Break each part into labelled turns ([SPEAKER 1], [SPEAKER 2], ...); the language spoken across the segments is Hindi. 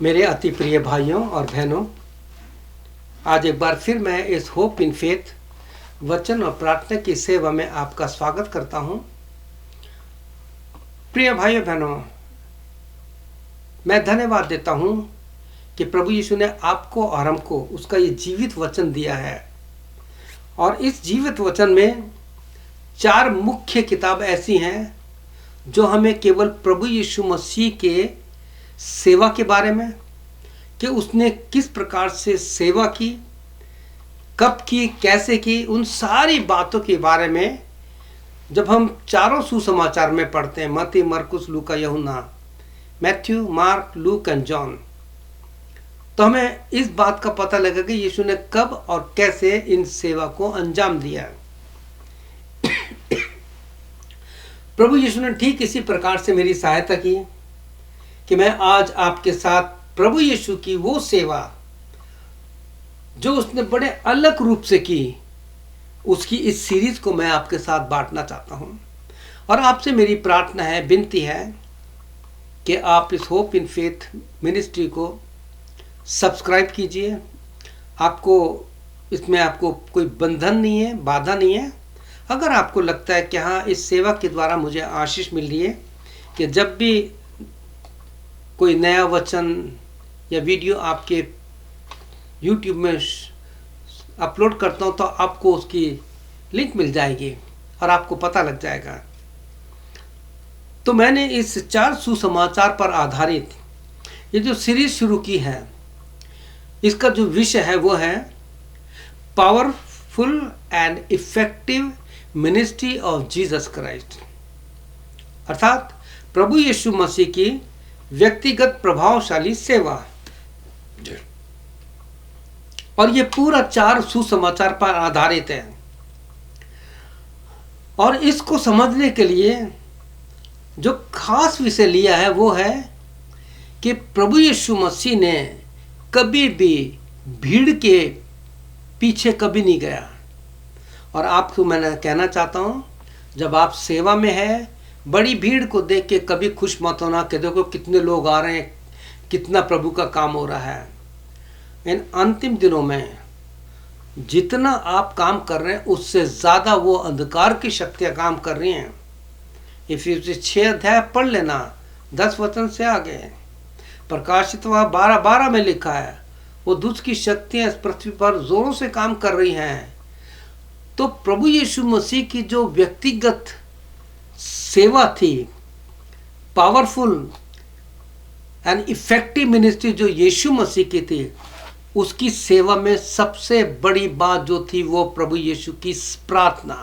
[SPEAKER 1] मेरे अति प्रिय भाइयों और बहनों, आज एक बार फिर मैं इस होप इन फेथ वचन और प्रार्थना की सेवा में आपका स्वागत करता हूं। प्रिय भाइयों बहनों, मैं धन्यवाद देता हूं कि प्रभु यीशु ने आपको और हमको उसका ये जीवित वचन दिया है। और इस जीवित वचन में 4 मुख्य किताब ऐसी हैं जो हमें केवल प्रभु यीशु मसीह के सेवा के बारे में, कि उसने किस प्रकार से सेवा की, कब की, कैसे की, उन सारी बातों के बारे में जब हम चारों सुसमाचार में पढ़ते हैं, मत्ती, मरकुस, लूका, यूहन्ना, Matthew, mark, look and John, तो हमें इस बात का पता लगा कि यीशु ने कब और कैसे इन सेवा को अंजाम दिया। प्रभु यीशु ने ठीक इसी प्रकार से मेरी सहायता की कि मैं आज आपके साथ प्रभु यीशु की वो सेवा जो उसने बड़े अलग रूप से की, उसकी इस सीरीज को मैं आपके साथ बांटना चाहता हूं। और आपसे मेरी प्रार्थना है, विनती है कि आप इस होप इन फेथ मिनिस्ट्री को सब्सक्राइब कीजिए। इसमें आपको कोई बंधन नहीं है, बाधा नहीं है। अगर आपको लगता है कि हाँ, इस सेवा के द्वारा मुझे आशीष मिल रही है, कि जब भी कोई नया वचन या वीडियो आपके YouTube में अपलोड करता हूँ तो आपको उसकी लिंक मिल जाएगी और आपको पता लग जाएगा। तो मैंने इस 4 सुसमाचार पर आधारित ये जो सीरीज शुरू की है, इसका जो विषय है वो है powerful and effective ministry of Jesus Christ, अर्थात प्रभु यीशु मसीह की व्यक्तिगत प्रभावशाली सेवा। और ये पूरा 4 सुसमाचार पर आधारित है। और इसको समझने के लिए जो खास विषय लिया है वो है कि प्रभु यीशु मसीह ने कभी भी भीड़ के पीछे कभी नहीं गया। और आपको मैं कहना चाहता हूं, जब आप सेवा में है, बड़ी भीड़ को देख के कभी खुश मत होना कि देखो कितने लोग आ रहे हैं, कितना प्रभु का काम हो रहा है। इन अंतिम दिनों में जितना आप काम कर रहे हैं उससे ज़्यादा वो अंधकार की शक्तियाँ काम कर रही हैं। इफिसियों 6 अध्याय पढ़ लेना, 10 वचन से आगे प्रकाशित 12:12 में लिखा है, वो दुष्ट की शक्तियाँ इस पृथ्वी पर जोरों से काम कर रही हैं। तो प्रभु यीशु मसीह की जो व्यक्तिगत सेवा थी, पावरफुल एंड इफेक्टिव मिनिस्ट्री जो यीशु मसीह की थी, उसकी सेवा में सबसे बड़ी बात जो थी वो प्रभु यीशु की प्रार्थना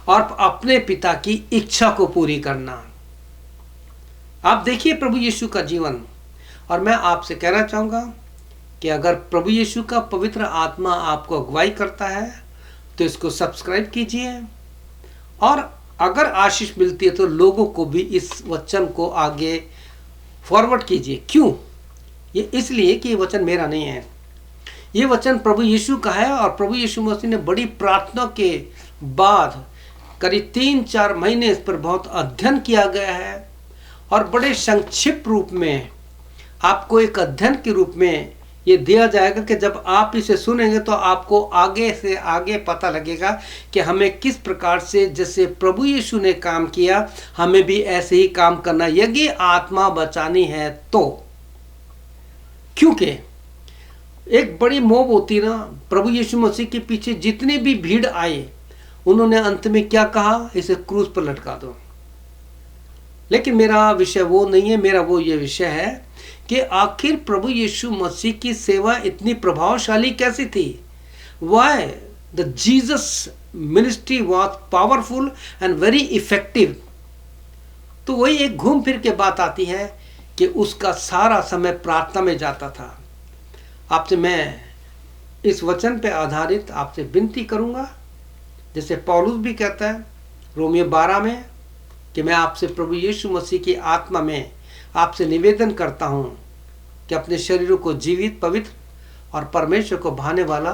[SPEAKER 1] और अपने पिता की इच्छा को पूरी करना। आप देखिए प्रभु यीशु का जीवन, और मैं आपसे कहना चाहूँगा कि अगर प्रभु यीशु का पवित्र आत्मा आपको अगुवाई करता है तो इसको सब्सक्राइब कीजिए। और अगर आशीष मिलती है तो लोगों को भी इस वचन को आगे फॉरवर्ड कीजिए। क्यों? ये इसलिए कि ये वचन मेरा नहीं है, ये वचन प्रभु यीशु का है। और प्रभु यीशु मसीह ने बड़ी प्रार्थना के बाद करीब 3-4 महीने इस पर बहुत अध्ययन किया गया है। और बड़े संक्षिप्त रूप में आपको एक अध्ययन के रूप में ये दिया जाएगा कि जब आप इसे सुनेंगे तो आपको आगे से आगे पता लगेगा कि हमें किस प्रकार से, जैसे प्रभु यीशु ने काम किया, हमें भी ऐसे ही काम करना यदि आत्मा बचानी है तो। क्योंकि एक बड़ी मोब होती ना, प्रभु यीशु मसीह के पीछे जितनी भी भीड़ आई, उन्होंने अंत में क्या कहा? इसे क्रूस पर लटका दो। लेकिन मेरा विषय वो नहीं है, मेरा वो ये विषय है कि आखिर प्रभु यीशु मसीह की सेवा इतनी प्रभावशाली कैसी थी? Why the Jesus ministry was powerful and very effective? तो वही एक घूम फिर के बात आती है कि उसका सारा समय प्रार्थना में जाता था। आपसे मैं इस वचन पे आधारित आपसे विनती करूंगा, जैसे पौलुस भी कहता है रोमियो 12 में, कि मैं आपसे प्रभु यीशु मसीह की आत्मा में आपसे निवेदन करता हूं कि अपने शरीरों को जीवित, पवित्र और परमेश्वर को भाने वाला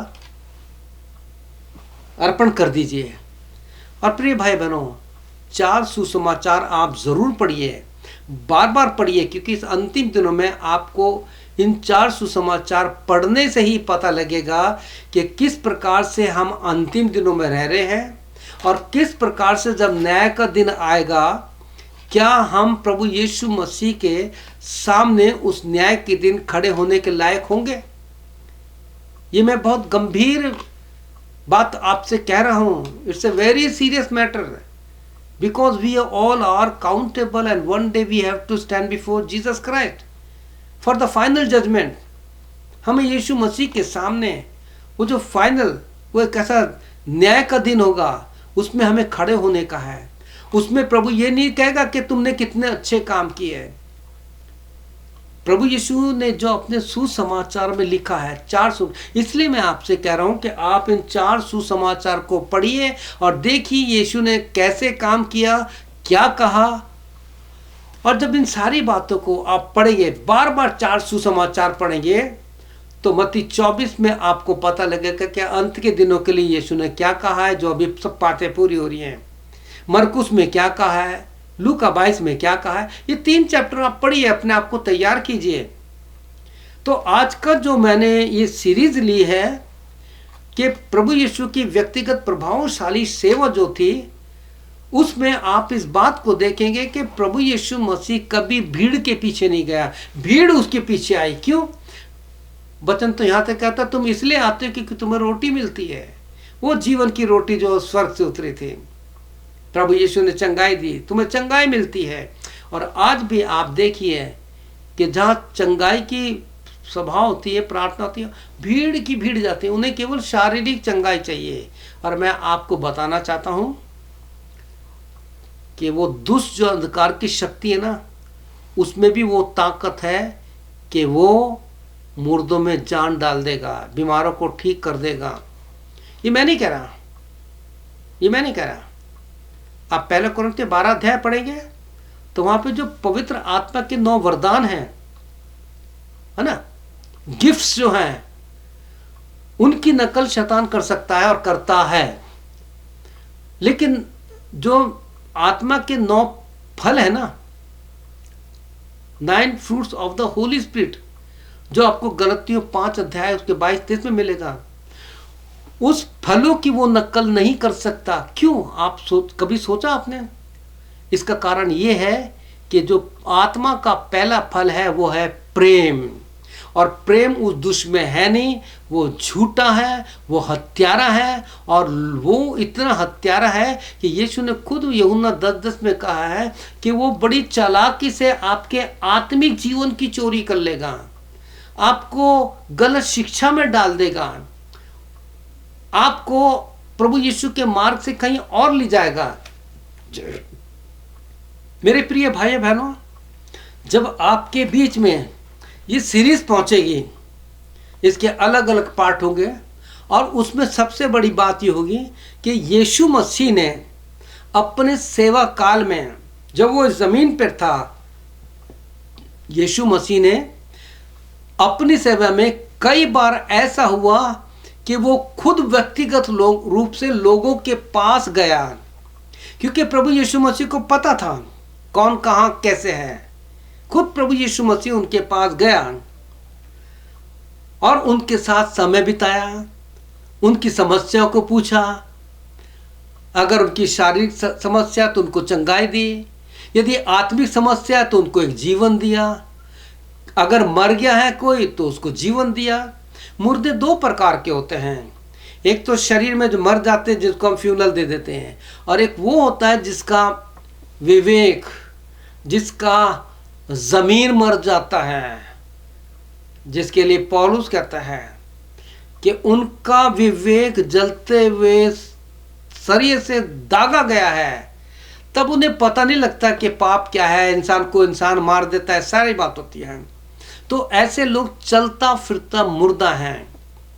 [SPEAKER 1] अर्पण कर दीजिए। और प्रिय भाई बहनों, 4 सुसमाचार आप जरूर पढ़िए। बार बार पढ़िए, क्योंकि इस अंतिम दिनों में आपको इन 4 सुसमाचार पढ़ने से ही पता लगेगा कि किस प्रकार से हम अंतिम दिनों में रह रहे हैं और किस प्रकार से जब न्याय का दिन आएगा क्या हम प्रभु यीशु मसीह के सामने उस न्याय के दिन खड़े होने के लायक होंगे। ये मैं बहुत गंभीर बात आपसे कह रहा हूं। It's a very serious matter, because we all are countable and one day we have to stand before Jesus Christ for the final judgement. हमें यीशु मसीह के सामने वो जो फाइनल, वो एक ऐसा न्याय का दिन होगा, उसमें हमें खड़े होने का है। उसमें प्रभु ये नहीं कहेगा कि तुमने कितने अच्छे काम किए। प्रभु यीशु ने जो अपने सुसमाचार में लिखा है 4 इसलिए मैं आपसे कह रहा हूं कि आप इन 4 सुसमाचार को पढ़िए और देखिए यीशु ने कैसे काम किया, क्या कहा। और जब इन सारी बातों को आप पढ़ेंगे, बार बार 4 सुसमाचार पढ़ेंगे, तो मत्ती 24 में आपको पता लगेगा कि अंत के दिनों के लिए यीशु ने क्या कहा है, जो अभी सब बातें पूरी हो रही हैं। मरकुस में क्या कहा है, लूका 22 में क्या कहा है। ये 3 चैप्टर आप पढ़िए, अपने आप को तैयार कीजिए। तो आज का जो मैंने ये सीरीज ली है कि प्रभु यीशु की व्यक्तिगत प्रभावशाली सेवा जो थी, उसमें आप इस बात को देखेंगे कि प्रभु यीशु मसीह कभी भीड़ के पीछे नहीं गया, भीड़ उसके पीछे आई। क्यों? वचन तो यहां तक कहता तुम इसलिए आते हो क्योंकि तुम्हें रोटी मिलती है, वो जीवन की रोटी जो स्वर्ग से उतरी थी। प्रभु यीशु ने चंगाई दी, तुम्हें चंगाई मिलती है। और आज भी आप देखिए कि जहाँ चंगाई की सभा होती है, प्रार्थना होती है, भीड़ की भीड़ जाती है। उन्हें केवल शारीरिक चंगाई चाहिए। और मैं आपको बताना चाहता हूं कि वो दुष्ट जो अंधकार की शक्ति है ना, उसमें भी वो ताकत है कि वो मुर्दों में जान डाल देगा, बीमारों को ठीक कर देगा। ये मैं नहीं कह रहा, ये मैं नहीं कह रहा। आप 1 कुरिन्थियों 12 अध्याय पढ़ेंगे तो वहां पे जो पवित्र आत्मा के 9 वरदान हैं, है ना, गिफ्ट्स जो हैं, उनकी नकल शैतान कर सकता है और करता है। लेकिन जो आत्मा के 9 फल है ना, 9 fruits of the holy spirit, जो आपको गलतियों 5 अध्याय उसके 22-23 में मिलेगा, उस फलों की वो नकल नहीं कर सकता। क्यों? आप कभी सोचा आपने? इसका कारण ये है कि जो आत्मा का पहला फल है वो है प्रेम। और प्रेम उस दुष्ट में है नहीं, वो झूठा है, वो हत्यारा है। और वो इतना हत्यारा है कि यीशु ने खुद यूहन्ना 10:10 में कहा है कि वो बड़ी चालाकी से आपके आत्मिक जीवन की चोरी कर लेगा, आपको गलत शिक्षा में डाल देगा, आपको प्रभु यीशु के मार्ग से कहीं और ले जाएगा। मेरे प्रिय भाई बहनों, जब आपके बीच में ये सीरीज पहुंचेगी, इसके अलग अलग पार्ट होंगे, और उसमें सबसे बड़ी बात ये होगी कि यीशु मसीह ने अपने सेवा काल में, जब वो जमीन पर था, यीशु मसीह ने अपनी सेवा में कई बार ऐसा हुआ कि वो खुद व्यक्तिगत रूप से लोगों के पास गया, क्योंकि प्रभु यीशु मसीह को पता था कौन कहां कैसे है। खुद प्रभु यीशु मसीह उनके पास गया और उनके साथ समय बिताया, उनकी समस्याओं को पूछा। अगर उनकी शारीरिक समस्या तो उनको चंगाई दी, यदि आत्मिक समस्या तो उनको एक जीवन दिया, अगर मर गया है कोई तो उसको जीवन दिया। मुर्दे 2 प्रकार के होते हैं, एक तो शरीर में जो मर जाते हैं जिसको हम फ्यूनल दे देते हैं, और एक वो होता है जिसका विवेक, जिसका जमीर मर जाता है, जिसके लिए पौलुस कहता है कि उनका विवेक जलते हुए शरीर से दागा गया है। तब उन्हें पता नहीं लगता कि पाप क्या है, इंसान को इंसान मार देता है, सारी बात होती है। तो ऐसे लोग चलता फिरता मुर्दा हैं,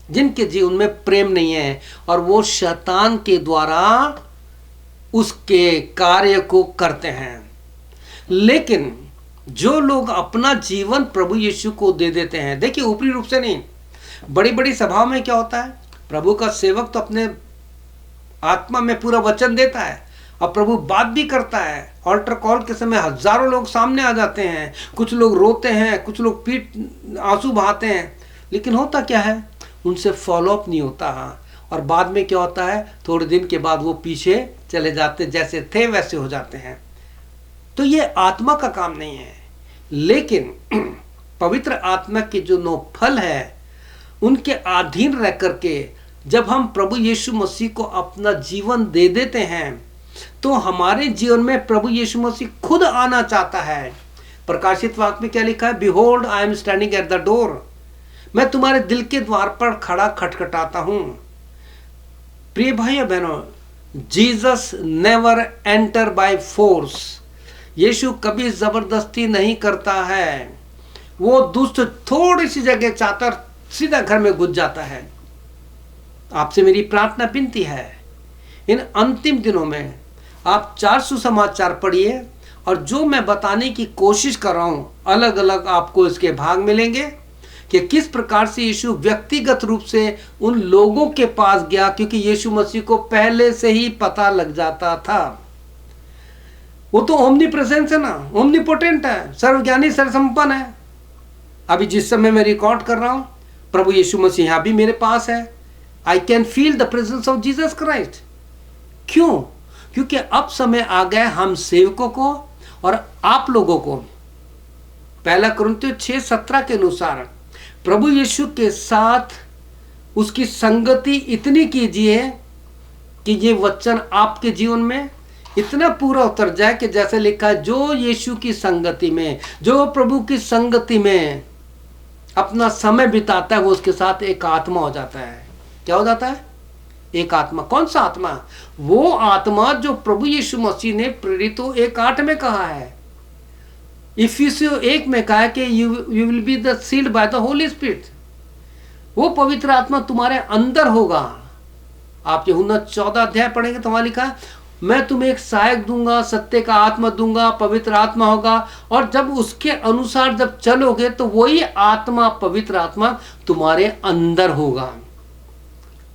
[SPEAKER 1] जिनके जीवन में प्रेम नहीं है, और वो शैतान के द्वारा उसके कार्य को करते हैं। लेकिन जो लोग अपना जीवन प्रभु यीशु को दे देते हैं, देखिए ऊपरी रूप से नहीं, बड़ी बड़ी सभाओं में क्या होता है, प्रभु का सेवक तो अपने आत्मा में पूरा वचन देता है, और प्रभु बात भी करता है। ऑल्टर कॉल के समय हजारों लोग सामने आ जाते हैं, कुछ लोग रोते हैं, कुछ लोग पीठ आंसू बहाते हैं, लेकिन होता क्या है, उनसे फॉलोअप नहीं होता। और बाद में क्या होता है, थोड़े दिन के बाद वो पीछे चले जाते, जैसे थे वैसे हो जाते हैं। तो ये आत्मा का काम नहीं है। लेकिन पवित्र आत्मा के जो 9 फल है, उनके अधीन रह करके जब हम प्रभु यीशु मसीह को अपना जीवन दे देते हैं, तो हमारे जीवन में प्रभु यीशु मसीह खुद आना चाहता है। प्रकाशित वाक्य में क्या लिखा है, behold I am standing at the door, मैं तुम्हारे दिल के द्वार पर खड़ा खटखटाता हूं। प्रिय भाइयों बहनों, Jesus never enter by force, यीशु कभी जबरदस्ती नहीं करता है। वो दुष्ट थोड़ी सी जगह चाहता सीधा घर में घुस जाता है। आपसे मेरी प्रार्थना विनती है, इन अंतिम दिनों में आप 4 सुसमाचार पढ़िए, और जो मैं बताने की कोशिश कर रहा हूं, अलग अलग आपको इसके भाग मिलेंगे कि किस प्रकार से यीशु व्यक्तिगत रूप से उन लोगों के पास गया, क्योंकि यीशु मसीह को पहले से ही पता लग जाता था। वो तो ओमनी प्रेजेंस है ना, ओमनीपोटेंट है, सर्वज्ञानी सर्वसंपन्न है। अभी जिस समय मैं रिकॉर्ड कर रहा हूं, प्रभु यीशु मसीह यहाँ भी मेरे पास है। I can feel the presence of Jesus Christ. क्यों? क्योंकि अब समय आ गया हम सेवकों को और आप लोगों को 1 कुरिन्थियों 6:17 के अनुसार प्रभु यीशु के साथ उसकी संगति इतनी कीजिए कि ये वचन आपके जीवन में इतना पूरा उतर जाए कि जैसे लिखा है, जो यीशु की संगति में, जो प्रभु की संगति में अपना समय बिताता है, वो उसके साथ एक आत्मा हो जाता है। क्या हो जाता है? एक आत्मा। कौन सा आत्मा? वो आत्मा जो प्रभु यीशु मसीह ने प्रेरितों 1:8 में कहा है, इफिसियों 1 में कहा है कि you will be the sealed by the holy spirit. वो पवित्र आत्मा तुम्हारे अंदर होगा। आप यूहन्ना 14 अध्याय पढ़ेंगे तो वहां लिखा है, मैं तुम्हें एक सहायक दूंगा, सत्य का आत्मा दूंगा, पवित्र आत्मा होगा। और जब उसके अनुसार जब चलोगे तो वही आत्मा, पवित्र आत्मा तुम्हारे अंदर होगा।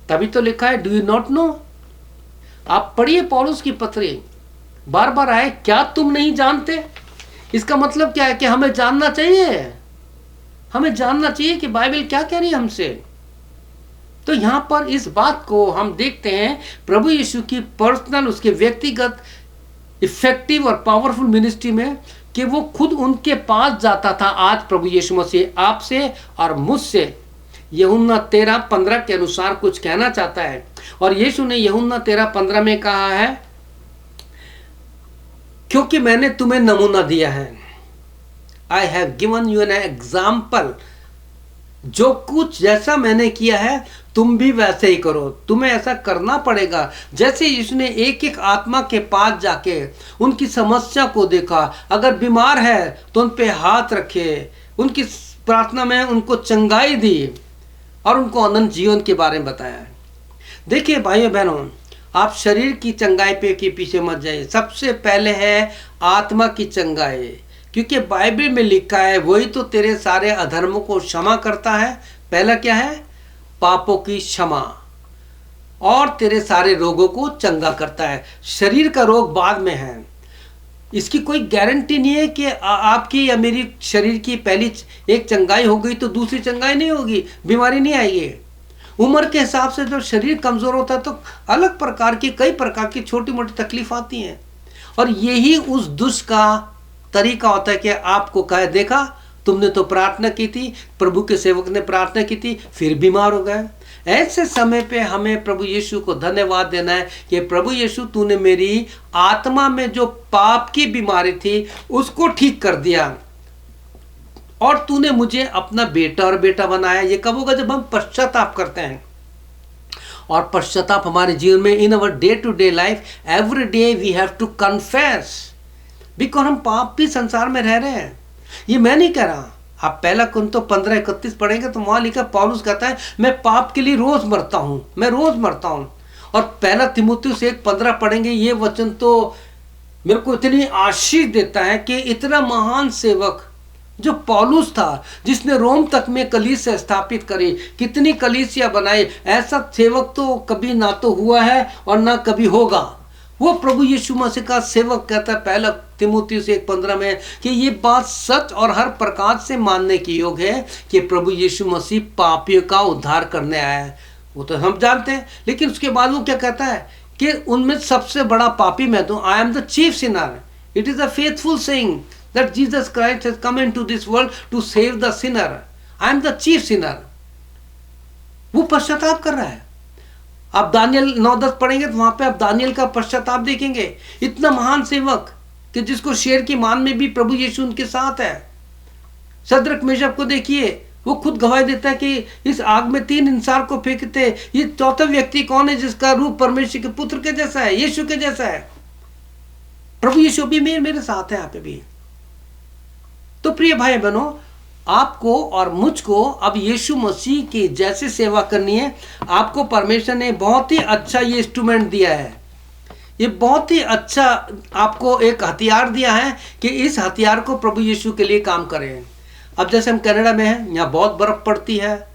[SPEAKER 1] तभी तो लिखा है, डू यू नॉट नो। आप पढ़िए पौलुस की पत्री, बार बार आए, क्या तुम नहीं जानते। इसका मतलब क्या है कि हमें जानना चाहिए, हमें जानना चाहिए कि बाइबल क्या कह रही है हमसे। तो यहां पर इस बात को हम देखते हैं प्रभु यीशु की पर्सनल, उसके व्यक्तिगत इफेक्टिव और पावरफुल मिनिस्ट्री में, कि वो खुद उनके पास जाता था। आज प्रभु यीशु मसीह आपसे और मुझसे यूहन्ना 13:15 के अनुसार कुछ कहना चाहता है। और यीशु ने यूहन्ना 13:15 में कहा है, क्योंकि मैंने तुम्हें नमूना दिया है, I have given you an example. जो कुछ जैसा मैंने किया है तुम भी वैसे ही करो। तुम्हें ऐसा करना पड़ेगा। जैसे यीशु ने एक एक आत्मा के पास जाके उनकी समस्या को देखा, अगर बीमार है तो उन पे हाथ रखे, उनकी प्रार्थना में उनको चंगाई दी और उनको अनंत जीवन के बारे में बताया। देखिए भाइयों बहनों, आप शरीर की चंगाई पे के पीछे मत जाइए। सबसे पहले है आत्मा की चंगाई, क्योंकि बाइबल में लिखा है वही तो तेरे सारे अधर्मों को क्षमा करता है। पहला क्या है? पापों की क्षमा, और तेरे सारे रोगों को चंगा करता है। शरीर का रोग बाद में है, इसकी कोई गारंटी नहीं है कि आपकी या मेरी शरीर की पहली एक चंगाई हो गई तो दूसरी चंगाई नहीं होगी, बीमारी नहीं आएगी। उम्र के हिसाब से जब शरीर कमजोर होता है तो अलग प्रकार की, कई प्रकार की छोटी मोटी तकलीफ आती हैं। और यही उस दुष्ट का तरीका होता है कि आपको कहे, देखा तुमने तो प्रार्थना की थी, प्रभु के सेवक ने प्रार्थना की थी, फिर बीमार हो गए। ऐसे समय पे हमें प्रभु यीशु को धन्यवाद देना है कि प्रभु यीशु तूने मेरी आत्मा में जो पाप की बीमारी थी उसको ठीक कर दिया, और तूने मुझे अपना बेटा और बेटा बनाया। ये कब होगा? जब हम पश्चाताप करते हैं। और पश्चाताप हमारे जीवन में, in our day to day life, every day we have to confess, because हम पापी संसार में रह रहे हैं। ये मैं नहीं कह रहा। आप 1 कुरिन्थियों 15:31 पढ़ेंगे तो वहां लिखा, पौलुस कहता है मैं पाप के लिए रोज मरता हूं, मैं रोज मरता हूं। और 1 तीमुथियुस 1:15 पढ़ेंगे, ये वचन तो मेरे को इतनी आशीष देता है कि इतना महान सेवक जो पौलुस था, जिसने रोम तक में कलीसिया स्थापित करी, कितनी कलीसिया बनाई, ऐसा सेवक तो कभी ना तो हुआ है और ना कभी होगा। वो प्रभु यीशु मसीह का सेवक कहता है पहला तीमुथियुस 1:15 में कि ये बात सच और हर प्रकार से मानने की योग्य है कि प्रभु यीशु मसीह पापियों का उद्धार करने आया है। वो तो हम जानते हैं, लेकिन उसके बाद वो क्या कहता है कि उनमें सबसे बड़ा पापी मैं तो I am the chief sinner. It is a faithful saying that Jesus Christ has come into this world to save the sinner. I am the chief sinner. वो पश्चाताप कर रहा है। आप दानियल 9:10 पढ़ेंगे तो वहां पे आप दानियल का पश्चाताप देखेंगे। इतना महान सेवक कि जिसको शेर की मान में भी प्रभु यीशु उनके साथ है। शद्रक मेशक को देखिए, वो खुद गवाही देता है कि इस आग में 3 इंसान को फेंकते, ये चौथा व्यक्ति कौन है जिसका रूप परमेश्वर के पुत्र के जैसा है, यीशु के जैसा है। प्रभु यीशु भी मेरे साथ है यहाँ पे भी। तो प्रिय भाई बहनों, आपको और मुझको अब यीशु मसीह की जैसे सेवा करनी है। आपको परमेश्वर ने बहुत ही अच्छा ये इंस्ट्रूमेंट दिया है, ये बहुत ही अच्छा आपको एक हथियार दिया है कि इस हथियार को प्रभु यीशु के लिए काम करें। अब जैसे हम कनाडा में हैं, यहाँ बहुत बर्फ पड़ती है,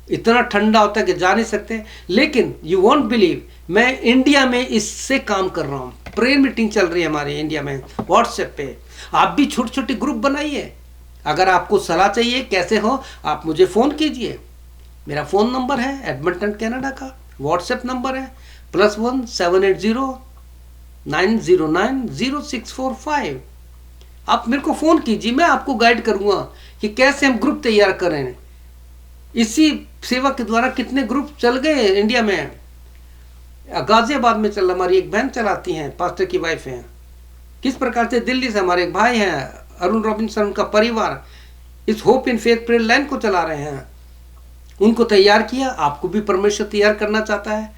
[SPEAKER 1] इतना ठंडा होता है कि जा नहीं सकते, लेकिन यू वोंट बिलीव मैं इंडिया में इससे काम कर रहा हूँ। प्रेयर मीटिंग चल रही है हमारे इंडिया में व्हाट्सएप पे। आप भी छोटे छोटे ग्रुप बनाइए। अगर आपको सलाह चाहिए कैसे हो, आप मुझे फ़ोन कीजिए। मेरा फ़ोन नंबर है एडमंटन कनाडा का, व्हाट्सएप नंबर है +1 780 909 0645। आप मेरे को फ़ोन कीजिए, मैं आपको गाइड करूँगा कि कैसे हम ग्रुप तैयार करें। इसी सेवा के द्वारा कितने ग्रुप चल गए इंडिया में। गाजियाबाद में चल रहा, हमारी एक बहन चलाती हैं, पास्टर की वाइफ हैं। किस प्रकार से दिल्ली से हमारे एक भाई हैं अरुण रॉबिन्सन, उनका परिवार इस hope in faith prayer line को चला रहे हैं। उनको तैयार किया। आपको भी परमेश्वर तैयार करना चाहता है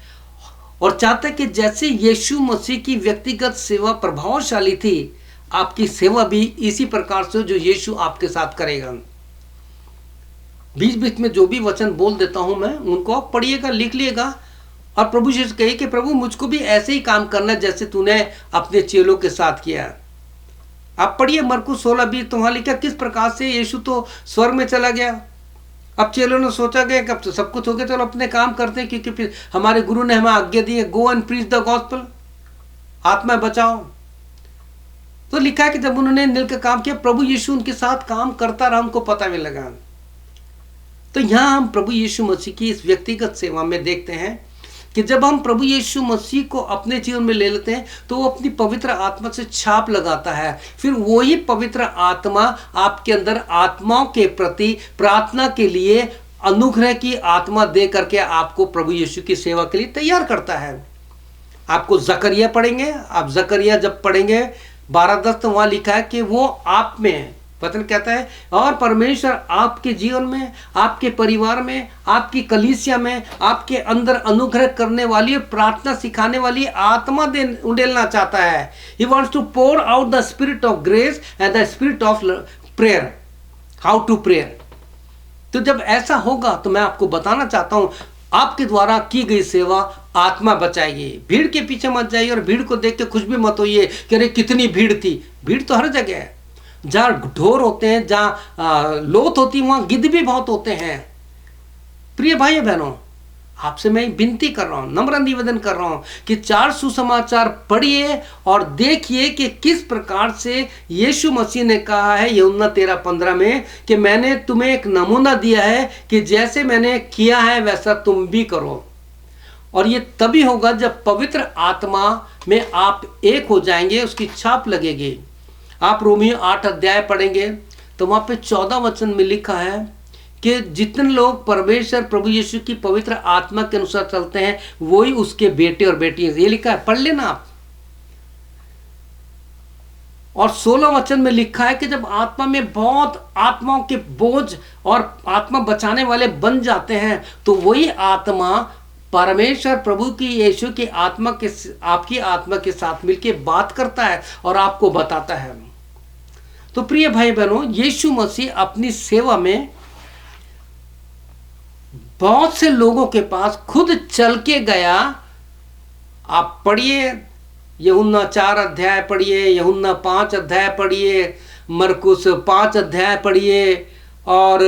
[SPEAKER 1] और चाहता है कि जैसे यीशु मसीह की व्यक्तिगत सेवा प्रभावशाली थी, आपकी सेवा भी इसी प्रकार से जो यीशु आपके साथ करेगा। बीच बीच में जो भी वचन बोल देता हूं मैं, उनको आप पढ़िएगा, लिख लिएगा और प्रभु यीशु कहे कि प्रभु मुझको भी ऐसे ही काम करना जैसे तूने अपने चेलों के साथ किया। आप पढ़िए मरकुस 16:20, तो वहां लिखा किस प्रकार से यीशु तो स्वर्ग में चला गया। अब चेलों ने सोचा गया कि अब तो सब कुछ हो गया, चलो अपने काम करते हैं, क्योंकि फिर हमारे गुरु ने हमें आज्ञा दी है, go and preach the gospel, आत्मा बचाओ। तो लिखा है कि जब उन्होंने नील का काम किया, प्रभु यीशु उनके साथ काम करता रहा, उनको पता भी लगा। तो यहाँ हम प्रभु यीशु मसीह की इस व्यक्तिगत सेवा में देखते हैं कि जब हम प्रभु यीशु मसीह को अपने जीवन में ले लेते हैं तो वो अपनी पवित्र आत्मा से छाप लगाता है। फिर वही पवित्र आत्मा आपके अंदर आत्माओं के प्रति प्रार्थना के लिए अनुग्रह की आत्मा दे करके आपको प्रभु यीशु की सेवा के लिए तैयार करता है। आपको जकरिया पढ़ेंगे, आप जकरिया जब पढ़ेंगे 12:10, तो वहाँ लिखा है कि वो आप में, वचन कहता है, और परमेश्वर आपके जीवन में, आपके परिवार में, आपकी कलीसिया में, आपके अंदर अनुग्रह करने वाली और प्रार्थना सिखाने वाली आत्मा उंडेलना चाहता है। He wants to pour out the spirit of grace and the spirit of prayer, how to prayer. तो जब ऐसा होगा तो मैं आपको बताना चाहता हूं, आपके द्वारा की गई सेवा आत्मा बचाएगी। भीड़ के पीछे मत जाइए और भीड़ को देख के खुश भी मत होइए कि अरे कितनी भीड़ थी। भीड़ तो हर जगह है, जहाँ ढोर होते हैं, जहाँ लोथ होती है, वहाँ गिद्ध भी बहुत होते हैं। प्रिय भाई बहनों, आपसे मैं विनती कर रहा हूँ, नम्र निवेदन कर रहा हूँ कि 4 सुसमाचार पढ़िए और देखिए कि किस प्रकार से यीशु मसीह ने कहा है यूहन्ना 13:15 में कि मैंने तुम्हें एक नमूना दिया है कि जैसे मैंने किया है वैसा तुम भी करो। और ये तभी होगा जब पवित्र आत्मा में आप एक हो जाएंगे, उसकी छाप लगेगी। आप रोमियो 8 अध्याय पढ़ेंगे तो वहाँ पे 14 वचन में लिखा है कि जितने लोग परमेश्वर प्रभु यीशु की पवित्र आत्मा के अनुसार चलते हैं वही उसके बेटे और बेटियां। ये लिखा है, पढ़ लेना आप। और 16 वचन में लिखा है कि जब आत्मा में बहुत आत्माओं के बोझ और आत्मा बचाने वाले बन जाते हैं तो वही आत्मा परमेश्वर प्रभु की यीशु की आत्मा के, आपकी आत्मा के साथ मिलकर बात करता है और आपको बताता है। तो प्रिय भाई बहनों, यीशु मसीह अपनी सेवा में बहुत से लोगों के पास खुद चल के गया। आप पढ़िए, यूहन्ना 4 अध्याय पढ़िए, यूहन्ना 5 अध्याय पढ़िए, मरकुस 5 अध्याय पढ़िए, और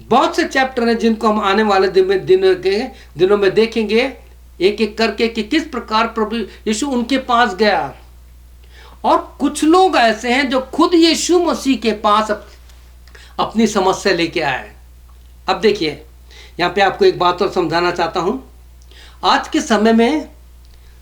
[SPEAKER 1] बहुत से चैप्टर हैं जिनको हम आने वाले दिनों में देखेंगे। एक एक करके कि किस प्रकार प्रभु यीशु उनके पास गया। और कुछ लोग ऐसे हैं जो खुद यीशु मसीह के पास अपनी समस्या लेके आए। अब देखिए, यहाँ पे आपको एक बात और समझाना चाहता हूँ। आज के समय में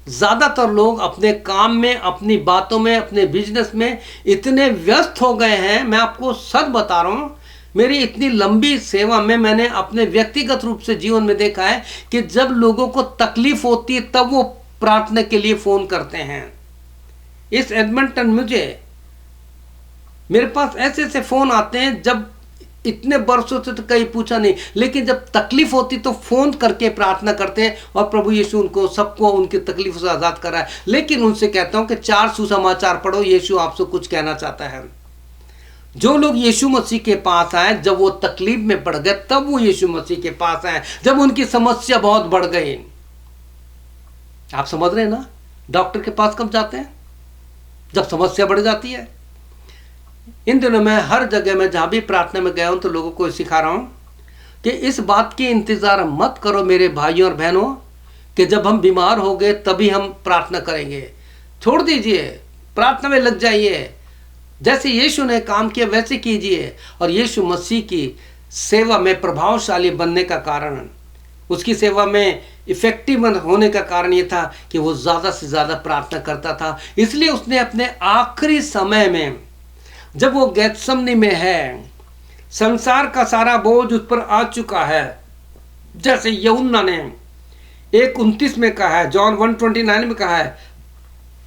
[SPEAKER 1] ज़्यादातर लोग अपने काम में, अपनी बातों में, अपने बिजनेस में इतने व्यस्त हो गए हैं। मैं आपको सच बता रहा हूँ, मेरी इतनी लंबी सेवा में मैंने अपने व्यक्तिगत रूप से जीवन में देखा है कि जब लोगों को तकलीफ होती है तब वो प्रार्थना के लिए फ़ोन करते हैं। इस एडमंटन मेरे पास ऐसे ऐसे फ़ोन आते हैं, जब इतने वर्षों से तो कहीं पूछा नहीं, लेकिन जब तकलीफ होती तो फ़ोन करके प्रार्थना करते हैं और प्रभु यीशु उनको सबको उनकी तकलीफों से आज़ाद कराए। लेकिन उनसे कहता हूं कि 4 सुसमाचार पढ़ो, यीशु आपसे कुछ कहना चाहता है। जो लोग यीशु मसीह के पास आए, जब वो तकलीफ में पड़ गए तब वो यीशु मसीह के पास आए, जब उनकी समस्या बहुत बढ़ गई। आप समझ रहे हैं ना? डॉक्टर के पास कब जाते हैं? जब समस्या बढ़ जाती है। इन दिनों में हर जगह में जहाँ भी प्रार्थना में गया हूँ तो लोगों को सिखा रहा हूँ कि इस बात की इंतज़ार मत करो मेरे भाइयों और बहनों कि जब हम बीमार हो गए तभी हम प्रार्थना करेंगे। छोड़ दीजिए, प्रार्थना में लग जाइए। जैसे यीशु ने काम किया वैसे कीजिए। और यीशु मसीह की सेवा में प्रभावशाली बनने का कारण, उसकी सेवा में इफेक्टिव होने का कारण ये था कि वो ज़्यादा से ज़्यादा प्रार्थना करता था। इसलिए उसने अपने आखिरी समय में, जब वो गेत्समनी में है, संसार का सारा बोझ उस पर आ चुका है, जैसे यूहन्ना ने 1:29 में कहा है, जॉन 1:29 में कहा है,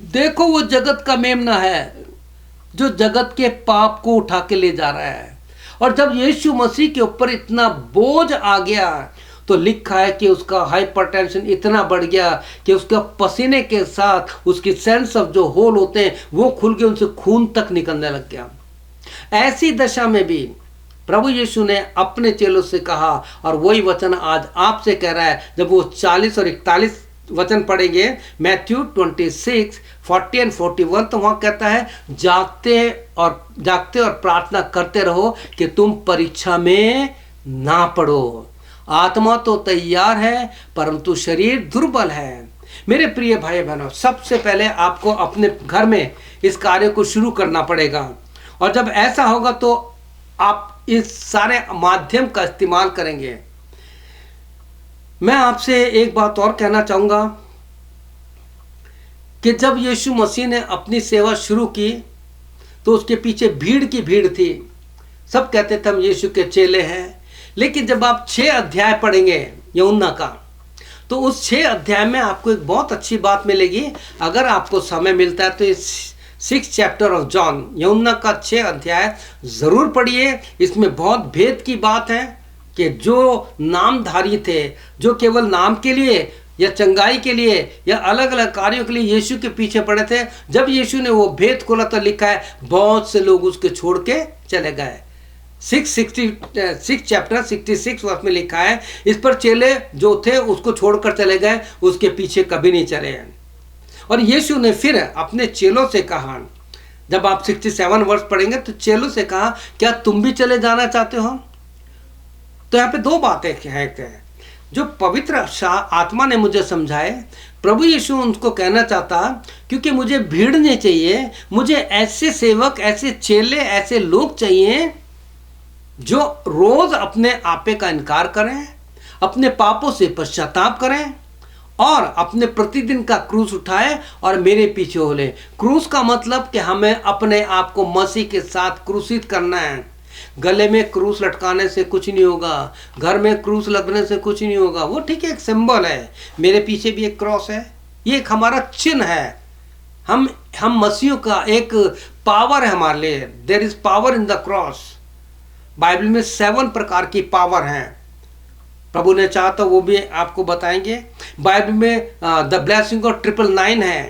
[SPEAKER 1] देखो वो जगत का मेमना है जो जगत के पाप को उठा के ले जा रहा है। और जब यीशु मसीह के ऊपर इतना बोझ आ गया तो लिखा है कि उसका हाइपरटेंशन इतना बढ़ गया कि उसका पसीने के साथ उसकी सेंस ऑफ जो होल होते हैं वो खुल के उनसे खून तक निकलने लग गया। ऐसी दशा में भी प्रभु यीशु ने अपने चेलों से कहा, और वही वचन आज आपसे कह रहा है। जब वो 40 और 41 वचन पढ़ेंगे, मैथ्यू 26, 40 और 41, तो वहाँ कहता है, जागते और प्रार्थना करते रहो कि तुम परीक्षा में ना पड़ो। आत्मा तो तैयार है परंतु शरीर दुर्बल है। मेरे प्रिय भाई बहनों, सबसे पहले आपको अपने घर में इस कार्य को शुरू करना पड़ेगा। और जब ऐसा होगा तो आप इस सारे माध्यम का इस्तेमाल करेंगे। मैं आपसे एक बात और कहना चाहूँगा कि जब यीशु मसीह ने अपनी सेवा शुरू की तो उसके पीछे भीड़ की भीड़ थी। सब कहते थे हम यीशु के चेले हैं। लेकिन जब आप 6 अध्याय पढ़ेंगे यूहन्ना का, तो उस 6 अध्याय में आपको एक बहुत अच्छी बात मिलेगी। अगर आपको समय मिलता है तो इस 6 चैप्टर ऑफ जॉन, यूहन्ना का 6 अध्याय ज़रूर पढ़िए। इसमें बहुत भेद की बात है कि जो नामधारी थे, जो केवल नाम के लिए या चंगाई के लिए या अलग अलग कार्यों के लिए यीशु के पीछे पड़े थे, जब यीशु ने वो भेद खोला तो लिखा है बहुत से लोग उसके छोड़ के चले गए। 6 चैप्टर 66 वर्ष में लिखा है, इस पर चेले जो थे उसको छोड़कर चले गए, उसके पीछे कभी नहीं चले। और यीशु ने फिर अपने चेलों से कहा, जब आप 67 वर्ष पढ़ेंगे तो चेलों से कहा, क्या तुम भी चले जाना चाहते हो? तो यहाँ पे 2 बातें हैं जो पवित्र आत्मा ने मुझे समझाए। प्रभु यीशु उनको कहना चाहता, क्योंकि मुझे भीड़ नहीं चाहिए, मुझे ऐसे सेवक, ऐसे चेले, ऐसे लोग चाहिए जो रोज अपने आपे का इनकार करें, अपने पापों से पश्चाताप करें और अपने प्रतिदिन का क्रूस उठाए और मेरे पीछे हो ले। क्रूस का मतलब कि हमें अपने आप को मसीह के साथ क्रूसित करना है। गले में क्रूस लटकाने से कुछ नहीं होगा, घर में क्रूस लगने से कुछ नहीं होगा। वो ठीक है, एक सिंबल है। मेरे पीछे भी एक क्रॉस है, ये एक हमारा चिन्ह है। हम मसीह का एक पावर है हमारे लिए। There is power in the cross. Bible में 7 प्रकार की पावर हैं। प्रभु ने चाहा तो वो भी आपको बताएंगे। बाइबल में द ब्लेसिंग ऑफ 999 है।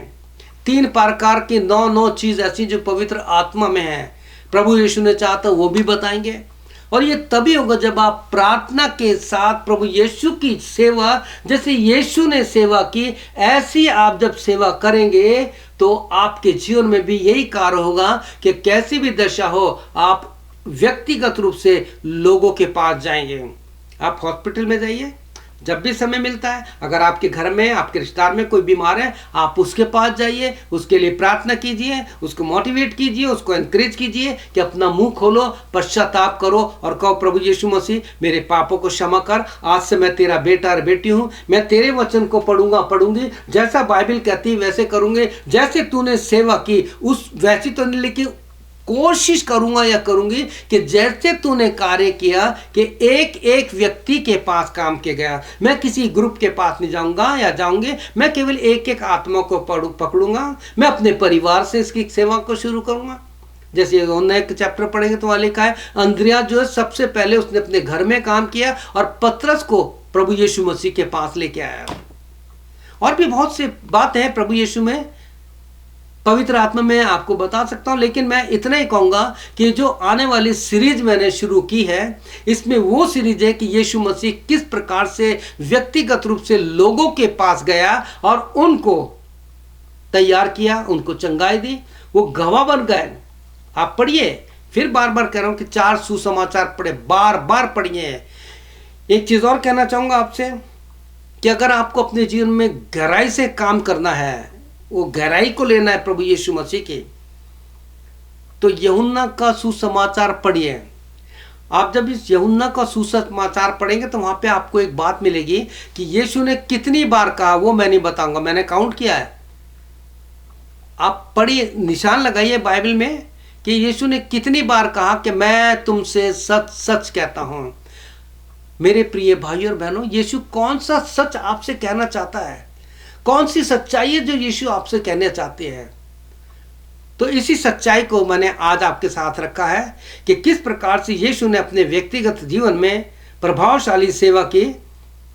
[SPEAKER 1] 3 प्रकार की 9 चीज़ ऐसी जो पवित्र आत्मा में है। प्रभु यीशु ने चाहा तो वो भी बताएंगे। और ये तभी होगा जब आप प्रार्थना के साथ प्रभु यीशु की सेवा, जैसे यीशु ने सेवा की ऐसी आप जब सेवा करेंगे तो आपके जीवन में भी यही कार्य होगा कि कैसी भी दशा हो आप व्यक्तिगत रूप से लोगों के पास जाएंगे। आप हॉस्पिटल में जाइए, जब भी समय मिलता है, अगर आपके घर में, आपके रिश्तेदार में कोई बीमार है, आप उसके पास जाइए, उसके लिए प्रार्थना कीजिए, उसको मोटिवेट कीजिए, उसको एनकरेज कीजिए कि अपना मुंह खोलो, पश्चाताप करो और कहो, प्रभु यीशु मसीह मेरे पापों को क्षमा कर, आज से मैं तेरा बेटा और बेटी हूँ, मैं तेरे वचन को पढ़ूंगी, जैसा बाइबल कहती है वैसे करूंगे, जैसे तूने सेवा की उस वैसी तो नहीं, लेकिन कोशिश करूंगा या करूंगी कि जैसे तूने कार्य किया कि एक एक व्यक्ति के पास काम किया गया, मैं किसी ग्रुप के पास नहीं जाऊंगा या जाऊंगी, मैं केवल एक एक आत्मा को पकड़ूंगा, मैं अपने परिवार से इसकी सेवा को शुरू करूंगा। जैसे एक चैप्टर पढ़ेंगे तो वहां लिखा है, अंद्रिया जो है सबसे पहले उसने अपने घर में काम किया और पतरस को प्रभु यीशु मसीह के पास लेके आया। और भी बहुत सी बातें हैं प्रभु यीशु में, पवित्र आत्मा में आपको बता सकता हूं, लेकिन मैं इतना ही कहूंगा कि जो आने वाली सीरीज मैंने शुरू की है, इसमें वो सीरीज है कि यीशु मसीह किस प्रकार से व्यक्तिगत रूप से लोगों के पास गया और उनको तैयार किया, उनको चंगाई दी, वो गवाह बन गए। आप पढ़िए, फिर बार बार कह रहा हूं कि 4 सुसमाचार पढ़े, बार बार पढ़िए। एक चीज और कहना चाहूंगा आपसे कि अगर आपको अपने जीवन में गहराई से काम करना है, वो गहराई को लेना है प्रभु यीशु मसीह की, तो यूहन्ना का सुसमाचार पढ़िए। आप जब इस यूहन्ना का सुसमाचार पढ़ेंगे तो वहां पे आपको एक बात मिलेगी कि यीशु ने कितनी बार कहा, वो मैं नहीं बताऊंगा, मैंने काउंट किया है। आप पढ़िए, निशान लगाइए बाइबल में कि यीशु ने कितनी बार कहा कि मैं तुमसे सच सच कहता हूं। मेरे प्रिय भाइयों और बहनों, यीशु कौन सा सच आपसे कहना चाहता है, कौन सी सच्चाई है जो यीशु आपसे कहना चाहते हैं। तो इसी सच्चाई को मैंने आज आपके साथ रखा है कि किस प्रकार से यीशु ने अपने व्यक्तिगत जीवन में प्रभावशाली सेवा की,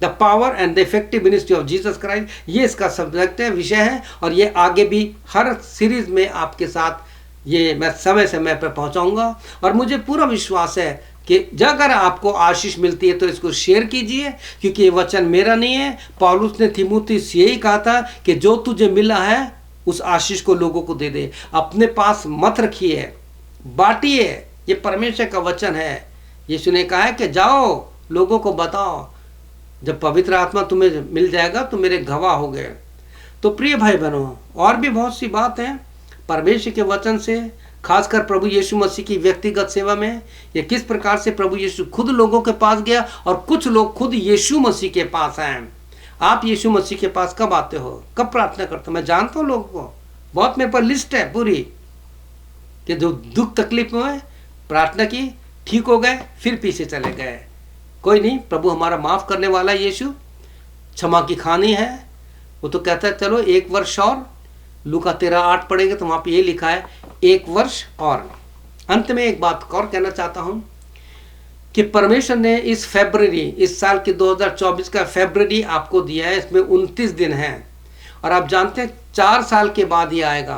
[SPEAKER 1] the power and the effective ministry of Jesus Christ, ये इसका सब्जेक्ट है, विषय है। और ये आगे भी हर सीरीज में आपके साथ ये मैं समय समय पर पहुंचाऊंगा। और मुझे पूरा विश्वास है कि अगर आपको आशीष मिलती है तो इसको शेयर कीजिए, क्योंकि ये वचन मेरा नहीं है। पौलुस ने तीमुथियुस से यही कहा था कि जो तुझे मिला है उस आशीष को लोगों को दे दे, अपने पास मत रखिए, बांटिए। ये परमेश्वर का वचन है। यीशु ने कहा है कि जाओ लोगों को बताओ, जब पवित्र आत्मा तुम्हें मिल जाएगा तो मेरे गवाह हो गए। तो प्रिय भाई बहनों, और भी बहुत सी बात है परमेश्वर के वचन से, खासकर प्रभु यीशु मसीह की व्यक्तिगत सेवा में, या किस प्रकार से प्रभु यीशु खुद लोगों के पास गया और कुछ लोग खुद यीशु मसीह के पास आए। आप यीशु मसीह के पास कब आते हो, कब प्रार्थना करते हो? मैं जानता हूँ लोगों को, बहुत मेरे पास लिस्ट है पूरी, कि जो दुख तकलीफ में प्रार्थना की, ठीक हो गए, फिर पीछे चले गए। कोई नहीं, प्रभु हमारा माफ करने वाला यीशु, क्षमा की खानी है। वो तो कहता है चलो 1 वर्ष और, लूका 13:8 पढ़ेंगे तो वहां पे ये लिखा है 1 वर्ष और। अंत में एक बात और कहना चाहता हूं कि परमेश्वर ने इस फरवरी, इस साल के 2024 का फरवरी आपको दिया है। इसमें 29 दिन हैं और आप जानते हैं 4 साल के बाद ही आएगा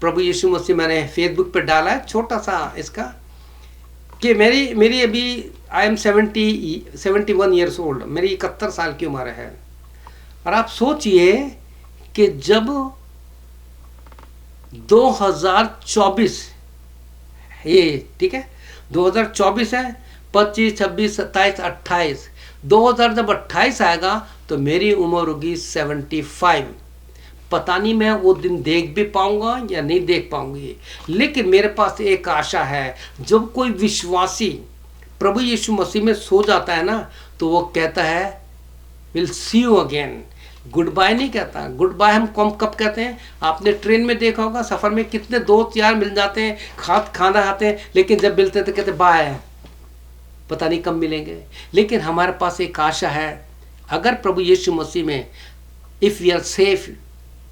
[SPEAKER 1] प्रभु यीशु मसीह। मैंने फेसबुक पर डाला है छोटा सा इसका, कि मेरी अभी आई एम 71 ईयर्स ओल्ड, मेरी 71 साल की उम्र है। और आप सोचिए कि जब 2024 ये ठीक है, 2024 है, 25, 26, 27, 28, 2028 आएगा तो मेरी उम्र होगी 75। पता नहीं मैं वो दिन देख भी पाऊंगा या नहीं देख पाऊंगी, लेकिन मेरे पास एक आशा है। जब कोई विश्वासी प्रभु यीशु मसीह में सो जाता है ना, तो वो कहता है will see you again. Good bye नहीं कहता। गुड बाय हम कब कहते हैं? आपने ट्रेन में देखा होगा, सफर में कितने दोस्त यार मिल जाते हैं, खाना खाते हैं, लेकिन जब मिलते हैं तो कहते बाय, पता नहीं कब मिलेंगे। लेकिन हमारे पास एक आशा है, अगर प्रभु यीशु मसीह में इफ वी आर सेफ,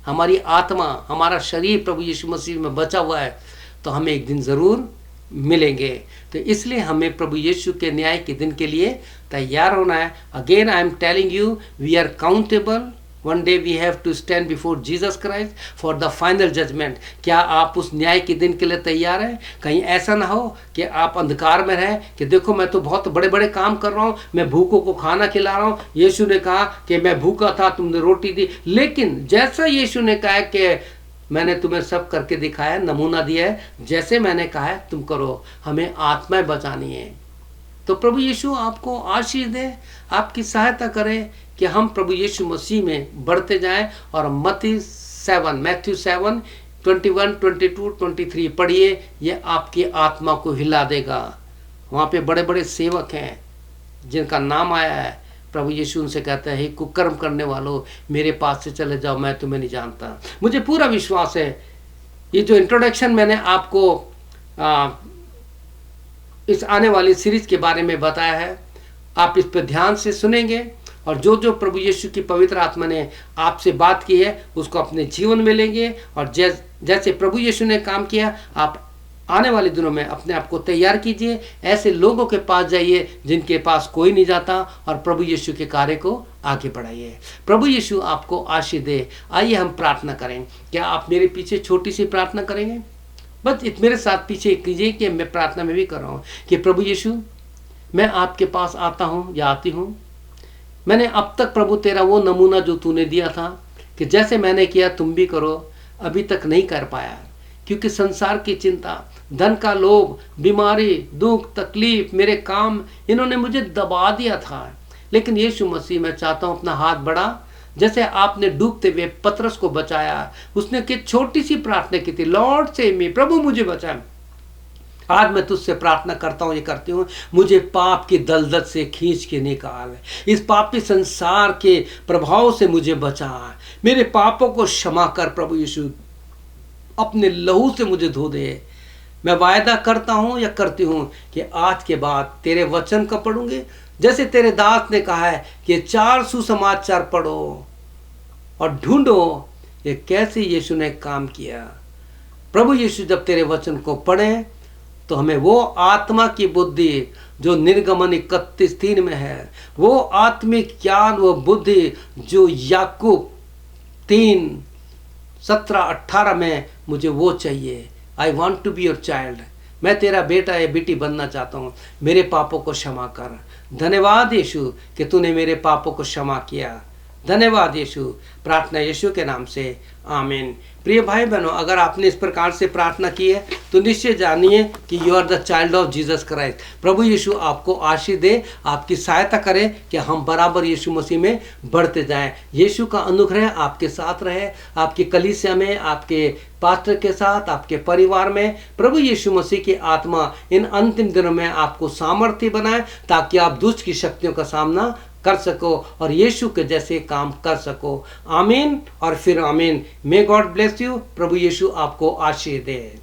[SPEAKER 1] हमारी आत्मा, हमारा शरीर प्रभु यीशु मसीह में बचा हुआ है, तो हमें एक दिन जरूर मिलेंगे। तो इसलिए हमें प्रभु यीशु के न्याय के दिन के लिए तैयार होना है। Again I am telling you, we are countable. One day we have to stand before Jesus Christ for the final judgement. क्या आप उस न्याय के दिन के लिए तैयार हैं? कहीं ऐसा ना हो कि आप अंधकार में रहें कि देखो मैं तो बहुत बड़े बड़े काम कर रहा हूँ, मैं भूखों को खाना खिला रहा हूँ। यीशु ने कहा कि मैं भूखा था, तुमने रोटी दी, लेकिन जैसा यीशु ने कहा कि मैंने तुम्हें सब करके दिखाया, नमूना दिया है, जैसे मैंने कहा है तुम करो। हमें आत्माएं बचानी है। तो प्रभु यीशु आपको आशीष दे, आपकी सहायता करे कि हम प्रभु यीशु मसीह में बढ़ते जाएं। और मैथ्यू 7 21 22 23 पढ़िए, ये आपकी आत्मा को हिला देगा। वहाँ पे बड़े बड़े सेवक हैं जिनका नाम आया है। प्रभु यीशु उनसे कहता है, कुकर्म करने वालों, मेरे पास से चले जाओ, मैं तुम्हें नहीं जानता। मुझे पूरा विश्वास है ये जो इंट्रोडक्शन मैंने आपको इस आने वाली सीरीज के बारे में बताया है, आप इस पर ध्यान से सुनेंगे और जो जो प्रभु यीशु की पवित्र आत्मा ने आपसे बात की है उसको अपने जीवन में लेंगे। और जैसे प्रभु यीशु ने काम किया, आप आने वाले दिनों में अपने आप को तैयार कीजिए। ऐसे लोगों के पास जाइए जिनके पास कोई नहीं जाता और प्रभु यीशु के कार्य को आगे बढ़ाइए। प्रभु यीशु आपको आशीष दे। आइए हम प्रार्थना करें। क्या आप मेरे पीछे छोटी सी प्रार्थना करेंगे? बस मेरे साथ पीछे कीजिए कि मैं प्रार्थना में भी कर रहा हूँ कि प्रभु यीशु, मैं आपके पास आता हूँ या आती हूँ। मैंने अब तक प्रभु तेरा वो नमूना जो तूने दिया था कि जैसे मैंने किया तुम भी करो, अभी तक नहीं कर पाया, क्योंकि संसार की चिंता, धन का लोभ, बीमारी, दुख, तकलीफ, मेरे काम, इन्होंने मुझे दबा दिया था। लेकिन यीशु मसीह, मैं चाहता हूँ अपना हाथ बढ़ा, जैसे आपने डूबते हुए पतरस को बचाया। उसने कि छोटी सी प्रार्थना की थी, लॉर्ड सेव मी, प्रभु मुझे बचा। आज मैं तुझसे प्रार्थना करता हूँ, ये करती हूँ, मुझे पाप की दलदल से खींच के निकाल, इस पापी संसार के प्रभाव से मुझे बचा, मेरे पापों को क्षमा कर प्रभु यीशु, अपने लहू से मुझे धो दे। मैं वायदा करता हूँ या करती हूँ कि आज के बाद तेरे वचन का पढ़ूंगे, जैसे तेरे दास ने कहा है कि 4 सुसमाचार पढ़ो और ढूंढो ये कैसे यीशु ने काम किया। प्रभु यीशु, जब तेरे वचन को पढ़ें तो हमें वो आत्मा की बुद्धि जो निर्गमन 31:3 में है, वो आत्मिक ज्ञान, वो बुद्धि जो याकूब 3:17-18 में, मुझे वो चाहिए। I want to be your child, मैं तेरा बेटा या बेटी बनना चाहता हूँ, मेरे पापों को क्षमा कर। धन्यवाद यीशु कि तूने मेरे पापों को क्षमा किया। धन्यवाद यीशु, प्रार्थना यीशु के नाम से, आमीन। प्रिय भाई बहनों, अगर आपने इस प्रकार से प्रार्थना की है तो निश्चय जानिए कि you are the child of Jesus Christ. प्रभु यीशु आपको आशीष दे, आपकी सहायता करे कि हम बराबर यीशु मसीह में बढ़ते जाएं। यीशु का अनुग्रह आपके साथ रहे, आपकी कलीसिया में, आपके पास्टर के साथ, आपके परिवार में। प्रभु यीशु मसीह की आत्मा इन अंतिम दिनों में आपको सामर्थ्य बनाए ताकि आप दुष्ट की शक्तियों का सामना कर सको और यीशु के जैसे काम कर सको। आमीन और फिर आमीन। May God bless you. प्रभु यीशु आपको आशीष दे।